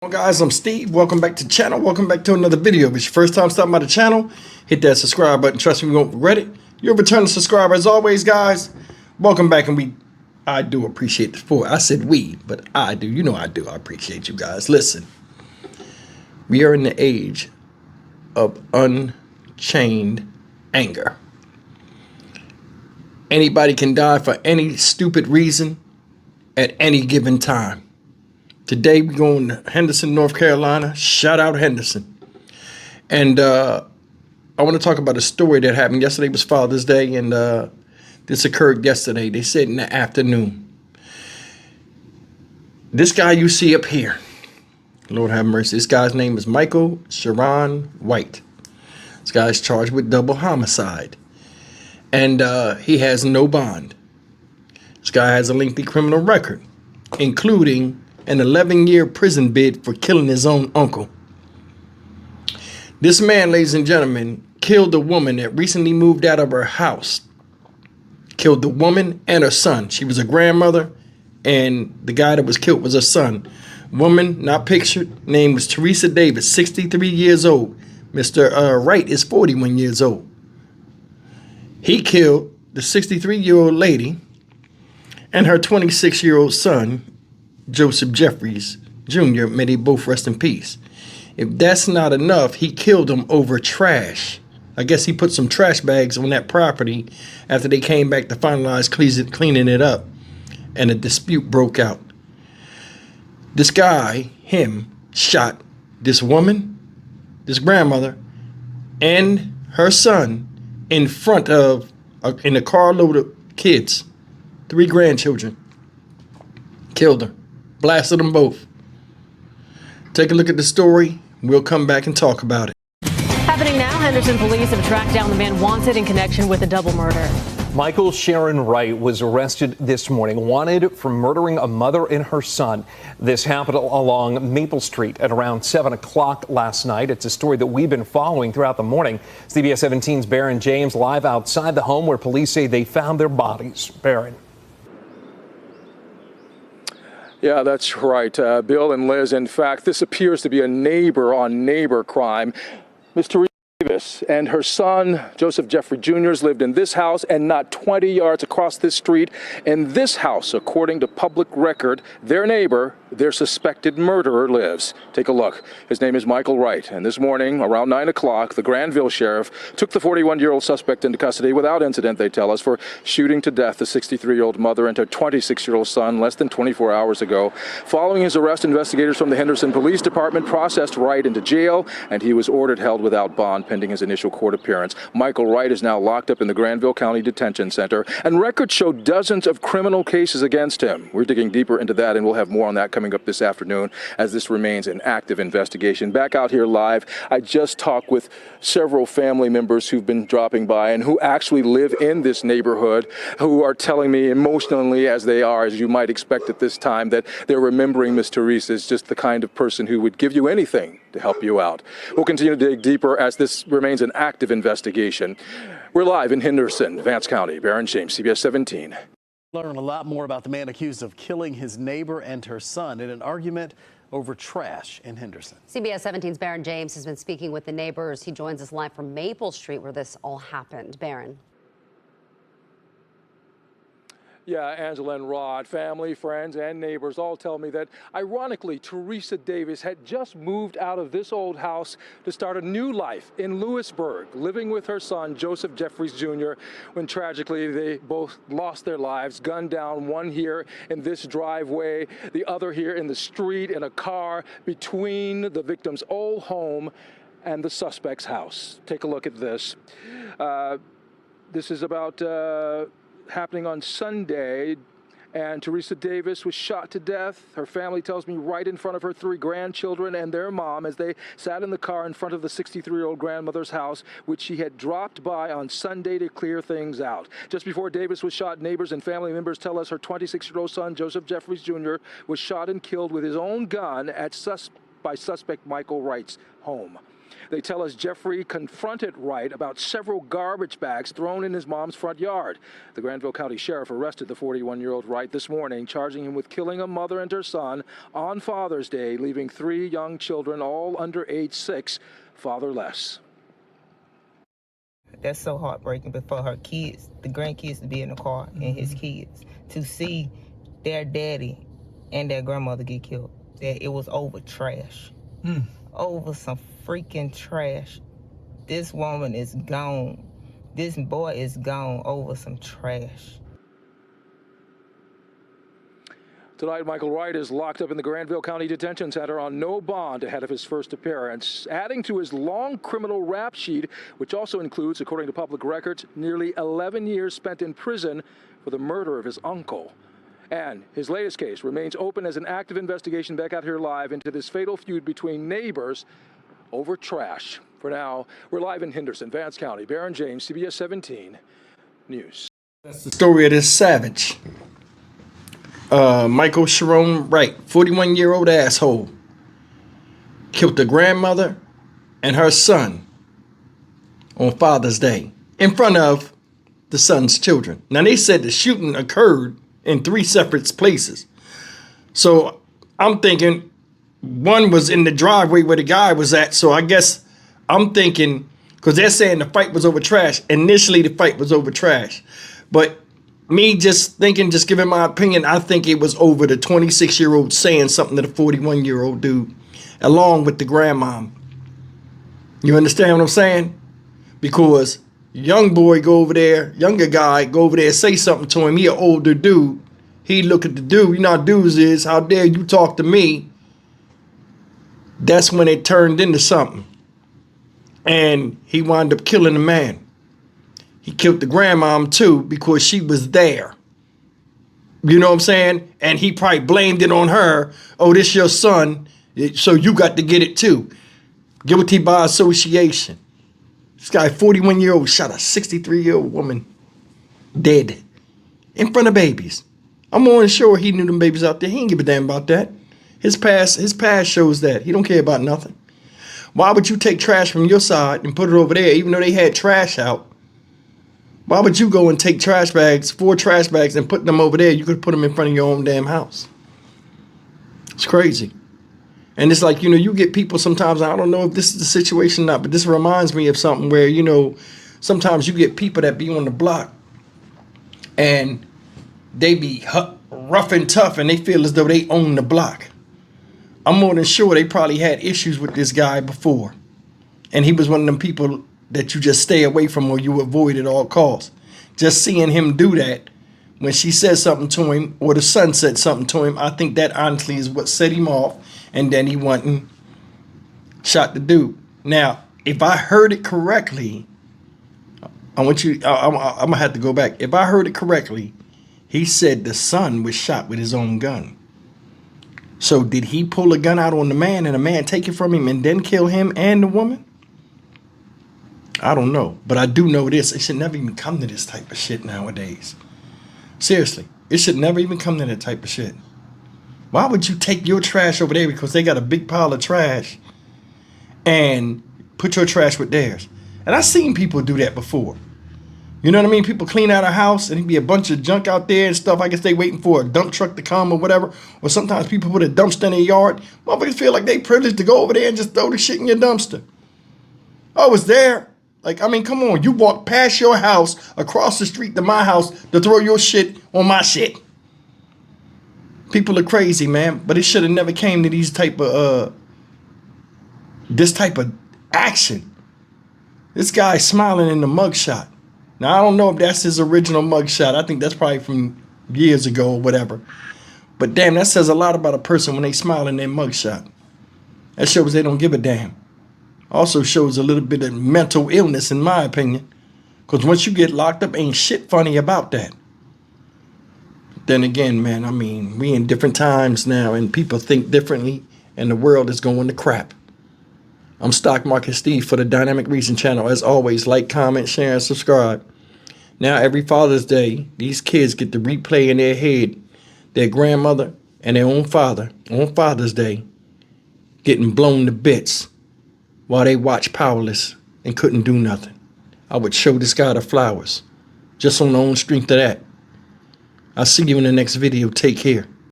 Well, guys, I'm Steve. Welcome back to the channel. Welcome back to another video. If it's your first time stopping by the channel, hit that subscribe button. Trust me, you won't regret it. You're a returning subscriber as always, guys. Welcome back, and I do appreciate the support. I said we, but I do. You know I do. I appreciate you guys. Listen, we are in the age of unchained anger. Anybody can die for any stupid reason at any given time. Today we're going to Henderson, North Carolina. Shout out Henderson. And I want to talk about a story that happened. Yesterday was Father's Day, and this occurred yesterday. They said in the afternoon. This guy you see up here, Lord have mercy, this guy's name is Michael Sharon White. This guy's charged with double homicide. And he has no bond. This guy has a lengthy criminal record, including an 11-year prison bid for killing his own uncle. This man, ladies and gentlemen, killed a woman that recently moved out of her house. Killed the woman and her son. She was a grandmother, and the guy that was killed was her son. Woman, not pictured, name was Teresa Davis, 63 years old. Mr. Wright is 41 years old. He killed the 63-year-old lady and her 26-year-old son, Joseph Jeffries Jr., may they both rest in peace. If that's not enough, he killed them over trash. I guess he put some trash bags on that property after they came back to finalize cleaning it up, and a dispute broke out. This guy, shot this woman, this grandmother, and her son in front of, in a car load of kids, 3 grandchildren. Killed her. Blasted them both. Take a look at the story. We'll come back and talk about it. Happening now, Henderson police have tracked down the man wanted in connection with a double murder. Michael Sharon Wright was arrested this morning, wanted for murdering a mother and her son. This happened along Maple Street at around 7 o'clock last night. It's a story that we've been following throughout the morning. CBS 17's Baron James live outside the home where police say they found their bodies. Baron. Yeah, that's right, Bill and Liz. In fact, this appears to be a neighbor-on-neighbor crime. Ms. Teresa Davis and her son, Joseph Jeffrey Jr., lived in this house and not 20 yards across this street. In this house, according to public record, their neighbor, their suspected murderer, lives. Take a look. His name is Michael Wright. And this morning, around 9 o'clock, the Granville sheriff took the 41-year-old suspect into custody without incident, they tell us, for shooting to death the 63-year-old mother and her 26-year-old son less than 24 hours ago. Following his arrest, investigators from the Henderson Police Department processed Wright into jail, and he was ordered held without bond pending his initial court appearance. Michael Wright is now locked up in the Granville County Detention Center, and records show dozens of criminal cases against him. We're digging deeper into that, and we'll have more on that coming up this afternoon as this remains an active investigation. Back out here live, I just talked with several family members who've been dropping by and who actually live in this neighborhood, who are telling me emotionally as they are, as you might expect at this time, that they're remembering Miss Teresa as just the kind of person who would give you anything to help you out. We'll continue to dig deeper as this remains an active investigation. We're live in Henderson, Vance County. Baron James, CBS 17. Learn a lot more about the man accused of killing his neighbor and her son in an argument over trash in Henderson. CBS 17's Baron James has been speaking with the neighbors. He joins us live from Maple Street where this all happened. Baron. Yeah, Angela and Rod, family, friends, and neighbors all tell me that, ironically, Teresa Davis had just moved out of this old house to start a new life in Lewisburg, living with her son, Joseph Jeffries Jr., when tragically they both lost their lives, gunned down, one here in this driveway, the other here in the street in a car between the victim's old home and the suspect's house. Take a look at this. This is about happening on Sunday, and Teresa Davis was shot to death. Her family tells me right in front of her 3 grandchildren and their mom as they sat in the car in front of the 63-year-old grandmother's house, which she had dropped by on Sunday to clear things out. Just before Davis was shot, neighbors and family members tell us her 26-year-old son, Joseph Jeffries Jr., was shot and killed with his own gun by suspect Michael Wright's home. They tell us Jeffrey confronted Wright about several garbage bags thrown in his mom's front yard. The Granville County Sheriff arrested the 41-year-old Wright this morning, charging him with killing a mother and her son on Father's Day, leaving 3 young children, all under age 6, fatherless. That's so heartbreaking, but for her kids, the grandkids, to be in the car and his kids, to see their daddy and their grandmother get killed, that it was over trash. Over some freaking trash. This woman is gone. This boy is gone over some trash. Tonight, Michael Wright is locked up in the Granville County Detention Center on no bond ahead of his first appearance, adding to his long criminal rap sheet, which also includes, according to public records, nearly 11 years spent in prison for the murder of his uncle. And his latest case remains open as an active investigation back out here live into this fatal feud between neighbors over trash. For now, we're live in Henderson, Vance County. Baron James, CBS 17 News. That's the story of this savage. Michael Sharon Wright, 41-year-old asshole, killed the grandmother and her son on Father's Day in front of the son's children. Now, they said the shooting occurred in 3 separate places. So I'm thinking one was in the driveway where the guy was at. So I guess I'm thinking, because they're saying the fight was over trash. Initially, the fight was over trash. But me just thinking, just giving my opinion, I think it was over the 26-year-old saying something to the 41-year-old dude, along with the grandmom. You understand what I'm saying? Because young boy go over there, younger guy go over there, say something to him. He an older dude. He look at the dude. You know how dudes is. How dare you talk to me? That's when it turned into something. And he wound up killing the man. He killed the grandmom too because she was there. You know what I'm saying? And he probably blamed it on her. Oh, this your son, so you got to get it too. Guilty by association. This guy, 41-year-old, shot a 63-year-old woman dead in front of babies. I'm more than sure he knew them babies out there. He didn't give a damn about that. His past shows that. He don't care about nothing. Why would you take trash from your side and put it over there, even though they had trash out? Why would you go and take trash bags, 4 trash bags, and put them over there? You could put them in front of your own damn house. It's crazy. And it's like, you get people sometimes, I don't know if this is the situation or not, but this reminds me of something where, sometimes you get people that be on the block and they be rough and tough and they feel as though they own the block. I'm more than sure they probably had issues with this guy before. And he was one of them people that you just stay away from or you avoid at all costs. Just seeing him do that, when she said something to him or the son said something to him, I think that honestly is what set him off. And then he went and shot the dude. Now, if I heard it correctly, I'm going to have to go back. If I heard it correctly, he said the son was shot with his own gun. So did he pull a gun out on the man and the man take it from him and then kill him and the woman? I don't know. But I do know this. It should never even come to this type of shit nowadays. Seriously. It should never even come to that type of shit. Why would you take your trash over there because they got a big pile of trash and put your trash with theirs? And I've seen people do that before. You know what I mean? People clean out a house and it'd be a bunch of junk out there and stuff. I guess they waiting for a dump truck to come or whatever. Or sometimes people put a dumpster in their yard. Motherfuckers feel like they privileged to go over there and just throw the shit in your dumpster. Oh, it's there. Like, I mean, come on. You walk past your house, across the street to my house to throw your shit on my shit. People are crazy, man. But it should have never came to this type of action. This guy smiling in the mugshot. Now, I don't know if that's his original mugshot. I think that's probably from years ago or whatever. But damn, that says a lot about a person when they smile in their mugshot. That shows they don't give a damn. Also shows a little bit of mental illness, in my opinion. Because once you get locked up, ain't shit funny about that. Then again, man, I mean, we in different times now and people think differently and the world is going to crap. I'm Stock Market Steve for the Dynamic Reason channel. As always, like, comment, share, and subscribe. Now, every Father's Day, these kids get to replay in their head their grandmother and their own father on Father's Day getting blown to bits while they watched powerless and couldn't do nothing. I would show this guy the flowers just on the own strength of that. I'll see you in the next video. Take care.